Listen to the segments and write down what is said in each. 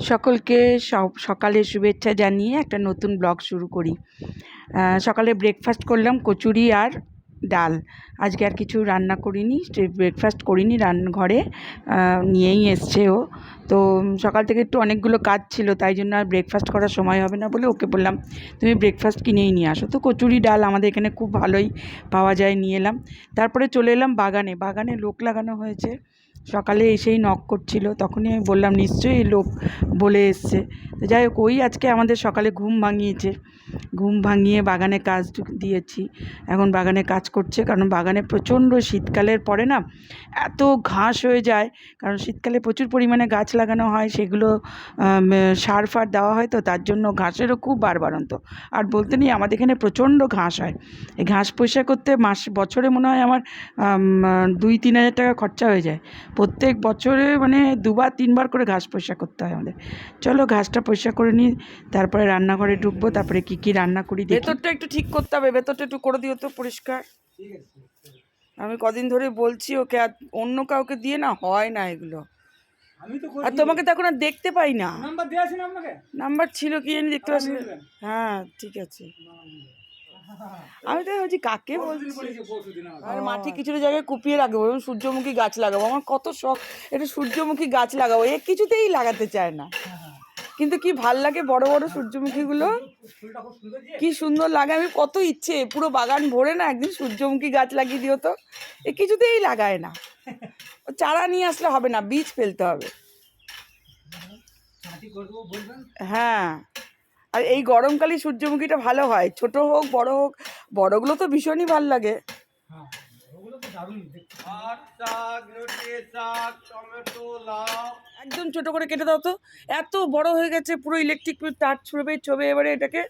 সকলকে সকালে শুভেচ্ছা জানিয়ে একটা নতুন ব্লগ শুরু করি। সকালে ব্রেকফাস্ট করলাম কচুরি আর ডাল। আজকে আর কিছু রান্না করিনি, ব্রেকফাস্ট করিনি, রান্নাঘরে নিয়েই এসছে ও। তো সকাল থেকে একটু অনেকগুলো কাজ ছিল, তাই জন্য আর ব্রেকফাস্ট করার সময় হবে না বলে ওকে বললাম তুমি ব্রেকফাস্ট কিনেই নিয়ে আসো। তো কচুরি ডাল আমাদের এখানে খুব ভালোই পাওয়া যায়, নিয়ে এলাম। তারপরে চলে এলাম বাগানে লোক লাগানো হয়েছে। সকালে এসেই নক করছিল, তখনই আমি বললাম নিশ্চয়ই লোক বলে এসছে। তো যাই হোক, ওই আজকে আমাদের সকালে ঘুম ভাঙিয়েছে, ঘুম ভাঙিয়ে বাগানে কাজ দিয়েছি। এখন বাগানে কাজ করছে, কারণ বাগানে প্রচণ্ড শীতকালের পরে না এত ঘাস হয়ে যায়, কারণ শীতকালে প্রচুর পরিমাণে গাছ লাগানো হয়, সেগুলো সার ফার দেওয়া হয়, তো তার জন্য ঘাসেরও খুব বাড়বাড়ন্ত। আর বলতে নেই, আমাদের এখানে প্রচণ্ড ঘাস হয়। এই ঘাস পরিষ্কার করতে বছরে মনে হয় আমার 2-3 হাজার টাকা খরচা হয়ে যায় প্রত্যেক বছরে, মানে 2-3 বার করে ঘাস পরিষ্কার করতে হয় আমাদের। চলো ঘাসটা পরিষ্কার করে নিই, তারপরে রান্নাঘরে ঢুকবো, তারপরে কি রান্না করি। ভেতরটা একটু ঠিক করতে হবে, ভেতরটা একটু করে দিও তো পরিষ্কার। আমি কদিন ধরে বলছি ওকে, আর অন্য কাউকে দিয়ে না হয় না এগুলো। আর তোমাকে তো এখন আর দেখতে পাই না। নাম্বার ছিল কি জানি, দেখতে পাচ্ছি। হ্যাঁ ঠিক আছে, আমি তো ভাবছি কাকে বলছি। আর মাটি কিছুটা জায়গায় কুপিয়ে রাখবো এবং সূর্যমুখী গাছ লাগাবো। আমার কত শখ একটা সূর্যমুখী গাছ লাগাবো, এ কিছুতেই লাগাতে চায় না। কিন্তু কি ভাল লাগে বড় বড় সূর্যমুখীগুলো, কি সুন্দর লাগে। আমি কত ইচ্ছে, পুরো বাগান ভরে না একদিন সূর্যমুখী গাছ লাগিয়ে দিও তো, এ কিছুতেই লাগায় না। চারা নিয়ে আসলে হবে না, বীজ ফেলতে হবে। হ্যাঁ, আর এই গরমকালে সূর্যমুখীটা ভালো হয়, ছোট হোক বড় হোক। বড়গুলো তো ভীষণই ভাল লাগে। একদম ছোট করে কেটে দাও তো, এত বড় হয়ে গেছে, পুরো ইলেকট্রিক তার ছবে। এবারে এটাকে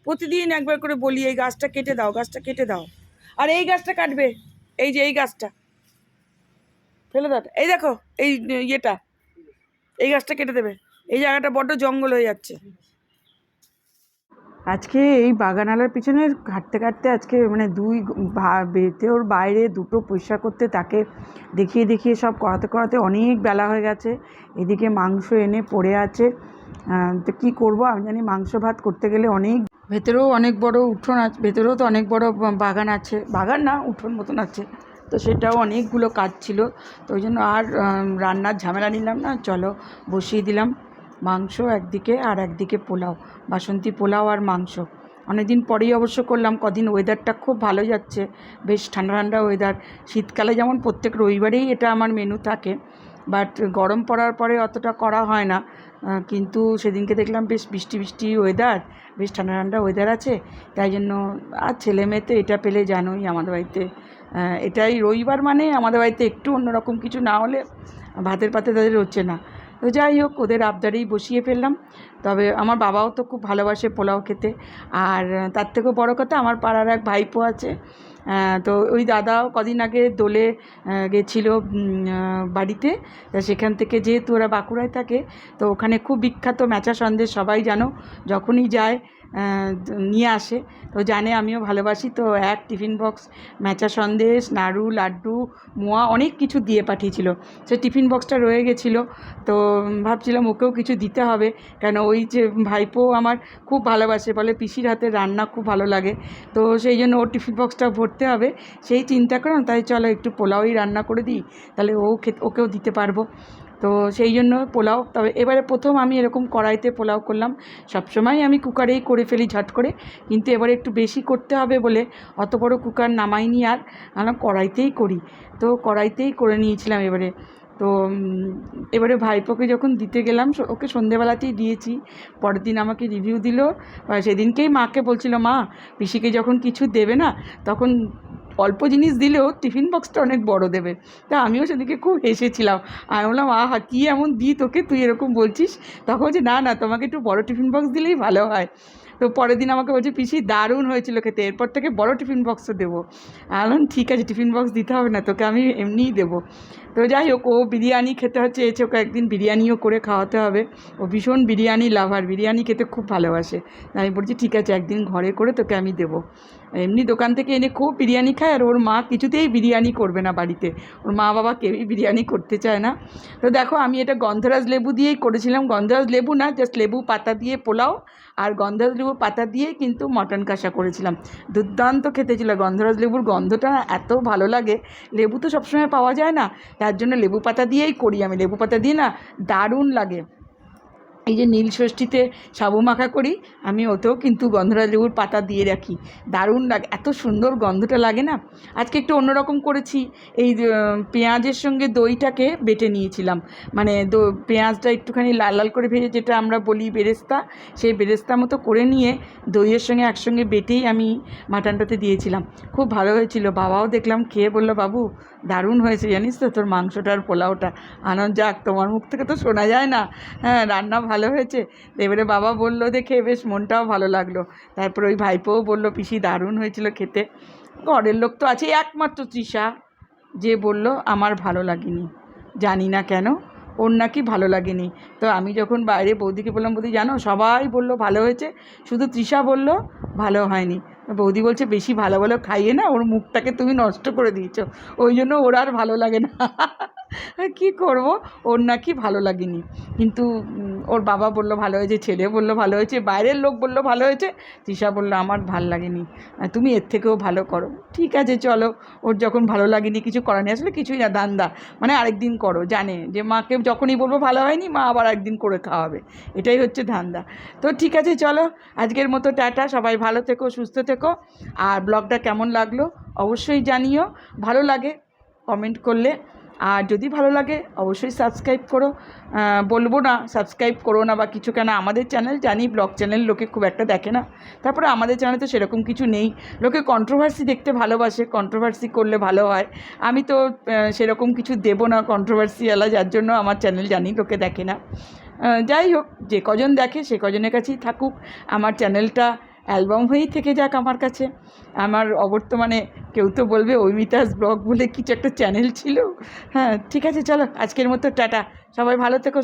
প্রতিদিন একবার করে বলি এই গাছটা কেটে দাও, গাছটা কেটে দাও। আর এই গাছটা কাটবে, এই যে এই গাছটা ফেলে দাও। এই দেখো এই ইয়েটা, এই গাছটা কেটে দেবে, এই জায়গাটা বড্ড জঙ্গল হয়ে যাচ্ছে। আজকে এই বাগানালার পিছনে কাটতে আজকে মানে ভেতর বাইরে দুটো পরিষ্কার করতে, তাকে দেখিয়ে সব করাতে অনেক বেলা হয়ে গেছে। এদিকে মাংস এনে পড়ে আছে, তো কী করবো আমি জানি। মাংস ভাত করতে গেলে ভেতরেও অনেক বড় উঠোন আছে, ভেতরেও তো অনেক বড় বাগান আছে, বাগান না উঠোন মতন আছে, তো সেটাও অনেকগুলো কাজ ছিল। তো ওই জন্য আর রান্নার ঝামেলা নিলাম না, চলো বসিয়ে দিলাম। মাংস একদিকে আর একদিকে পোলাও, বাসন্তী পোলাও আর মাংস। অনেকদিন পরেই অবশ্য করলাম, কদিন ওয়েদারটা খুব ভালো যাচ্ছে, বেশ ঠান্ডা ওয়েদার। শীতকালে যেমন প্রত্যেক রবিবারেই এটা আমার মেনু থাকে, বাট গরম পড়ার পরে অতটা করা হয় না। কিন্তু সেদিনকে দেখলাম বেশ বৃষ্টি ওয়েদার, বেশ ঠান্ডা ওয়েদার আছে, তাই জন্য। আর ছেলে মেয়ে তো এটা পেলে জানোই আমাদের বাড়িতে, এটাই রবিবার মানে আমাদের বাড়িতে একটু অন্যরকম কিছু না হলে ভাতের পাতে তাদের হচ্ছে না। তো যাই হোক, ওদের আবদারেই বসিয়ে ফেললাম। তবে আমার বাবাও তো খুব ভালোবাসে পোলাও খেতে। আর তার থেকেও বড় কথা, আমার পাড়ার এক ভাইপো আছে, তো ওই দাদাও কদিন আগে দোলে গেছিলো বাড়িতে। তা সেখান থেকে, যেহেতু ওরা বাঁকুড়ায় থাকে, তো ওখানে খুব বিখ্যাত ম্যাচা সন্দেশ, সবাই জানো, যখনই যায় নিয়ে আসে। তো জানে আমিও ভালোবাসি, তো এক টিফিন বক্স ম্যাচা সন্দেশ, নাড়ু, লাড্ডু, মোয়া অনেক কিছু দিয়ে পাঠিয়েছিল। সে টিফিন বক্সটা রয়ে গেছিলো, তো ভাবছিলাম ওকেও কিছু দিতে হবে, কেন ওই যে ভাইপো আমার খুব ভালোবাসে, বলে পিসির হাতের রান্না খুব ভালো লাগে, তো সেই জন্য ওর টিফিন বক্সটা ভরতে হবে, সেই চিন্তা করলাম তাই চলো একটু পোলাওই রান্না করে দিই, তাহলে ওকেও দিতে পারবো। তো সেই জন্য পোলাও। তবে এবারে প্রথম আমি এরকম কড়াইতে পোলাও করলাম। সবসময় আমি কুকারেই করে ফেলি ঝট করে, কিন্তু এবারে একটু বেশি করতে হবে বলে অত বড় কুকার নামাইনি, আর আমরা কড়াইতেই করি। তো কড়াইতেই করে নিয়েছিলাম এবারে। তো এবারে ভাইপোকে যখন দিতে গেলাম, ওকে সন্ধেবেলাতেই দিয়েছি, পরের দিন আমাকে রিভিউ দিল। সেদিনকেই মাকে বলছিল, মা পিসিকে যখন কিছু দেবে না, তখন অল্প জিনিস দিলেও টিফিন বক্সটা অনেক বড় দেবে। তা আমিও সেদিকে খুব হেসেছিলাম। আমি বললাম, আহা কী এমন দিই তোকে, তুই এরকম বলছিস? তখন বলছে, না তোমাকে একটু বড় টিফিন বক্স দিলেই ভালো হয়। তো পরের দিন আমাকে বলছে, পিসি দারুণ হয়েছিল খেতে, এরপর থেকে বড় টিফিন বক্সও দেবো। আমি বললাম, ঠিক আছে, টিফিন বক্স দিতে হবে না তোকে, আমি এমনিই দেবো। তো যাই হোক, ও বিরিয়ানি খেতে চেয়েছে, ওকে একদিন বিরিয়ানিও করে খাওয়াতে হবে। ও ভীষণ বিরিয়ানি লাভার, বিরিয়ানি খেতে খুব ভালোবাসে। আমি বলছি ঠিক আছে, একদিন ঘরে করে তোকে আমি দেবো। এমনি দোকান থেকে এনে খুব বিরিয়ানি খায়, আর ওর মা কিছুতেই বিরিয়ানি করবে না বাড়িতে, ওর মা বাবা কেউই বিরিয়ানি করতে চায় না। তো দেখো আমি এটা গন্ধরাজ লেবু দিয়েই করেছিলাম, গন্ধরাজ লেবু না, জাস্ট লেবু পাতা দিয়ে পোলাও আর গন্ধরাজ লেবু পাতা দিয়ে কিন্তু মটন কষা করেছিলাম। দুর্দান্ত খেতে ছিল, গন্ধরাজ লেবুর গন্ধটা এত ভালো লাগে, লেবু তো সবসময় পাওয়া যায় না, তার জন্য লেবু পাতা দিয়েই করি আমি, লেবু পাতা দিয়ে না দারুণ লাগে। এই যে নীল ষষ্ঠীতে সাবু মাখা করি আমি, ওতেও কিন্তু গন্ধরাজ লেবুর পাতা দিয়ে রাখি, দারুণ লাগে, এত সুন্দর গন্ধটা লাগে না। আজকে একটু অন্যরকম করেছি, এই পেঁয়াজের সঙ্গে দইটাকে বেটে নিয়েছিলাম, মানে পেঁয়াজটা একটুখানি লাল লাল করে ভেজে, যেটা আমরা বলি বেরেস্তা, সেই বেরেস্তা মতো করে নিয়ে দইয়ের সঙ্গে একসঙ্গে বেটেই আমি মাটনটাতে দিয়েছিলাম, খুব ভালো হয়েছিল। বাবাও দেখলাম খেয়ে বললো, বাবু দারুণ হয়েছে জানিস তো তোর মাংসটার পোলাওটা। আনন্দ, যাক তোমার মুখ থেকে তো শোনা যায় না, হ্যাঁ রান্না ভালো হয়েছে। এবারে বাবা বললো দেখে বেশ মনটাও ভালো লাগলো। তারপর ওই ভাইপোও বললো, পিসি দারুণ হয়েছিল খেতে। ঘরের লোক তো আছে, একমাত্র তৃষা যে বলল আমার ভালো লাগেনি, জানি না কেন, ওর নাকি ভালো লাগেনি। তো আমি যখন বাইরে বৌদিকে বললাম, বৌদি জানো সবাই বললো ভালো হয়েছে, শুধু তৃষা বলল ভালো হয়নি। বৌদি বলছে বেশি ভালো ভালো খাইয়ে না ওর মুখটাকে তুমি নষ্ট করে দিয়েছো, ওই জন্য ওর আর ভালো লাগে না। কী করবো, ওর নাকি ভালো লাগেনি, কিন্তু ওর বাবা বললো ভালো হয়েছে, ছেলে বললো ভালো হয়েছে, বাইরের লোক বললো ভালো হয়েছে, তৃষা বললো আমার ভালো লাগেনি, তুমি এর থেকেও ভালো করো। ঠিক আছে চলো, ওর যখন ভালো লাগেনি কিছু করার নেই, আসলে কিছুই না, ধান্দা, মানে আরেকদিন করো, জানে যে মাকে যখনই বলবো ভালো হয়নি মা আবার একদিন করে খাওয়াবে, এটাই হচ্ছে ধান্দা। তো ঠিক আছে চলো, আজকের মতো টাটা, সবাই ভালো থেকো, সুস্থ থেকো। আর ব্লগটা কেমন লাগলো অবশ্যই জানিও, ভালো লাগে কমেন্ট করলে, আর যদি ভালো লাগে অবশ্যই সাবস্ক্রাইব করো। বলবো না সাবস্ক্রাইব করো না বা কিছু, কেন আমাদের চ্যানেল জানি ব্লগ চ্যানেল লোকে খুব একটা দেখে না, তারপরে আমাদের চ্যানেলে তো সেরকম কিছু নেই, লোকে কন্ট্রোভার্সি দেখতে ভালোবাসে, কন্ট্রোভার্সি করলে ভালো হয়, আমি তো সেরকম কিছু দেবো না কন্ট্রোভার্সিওয়ালা, যার জন্য আমার চ্যানেল জানি লোকে দেখে না। যাই হোক, যে কজন দেখে সে কজনের কাছেই থাকুক, আমার চ্যানেলটা অ্যালবাম হয়েই থেকে যাক আমার কাছে। আমার অবর্তমানে কেউ তো বলবে ঐমিতাস ব্লগ বলে কিছু একটা চ্যানেল ছিল। হ্যাঁ ঠিক আছে চলো, আজকের মতো টাটা, সবাই ভালো থেকো।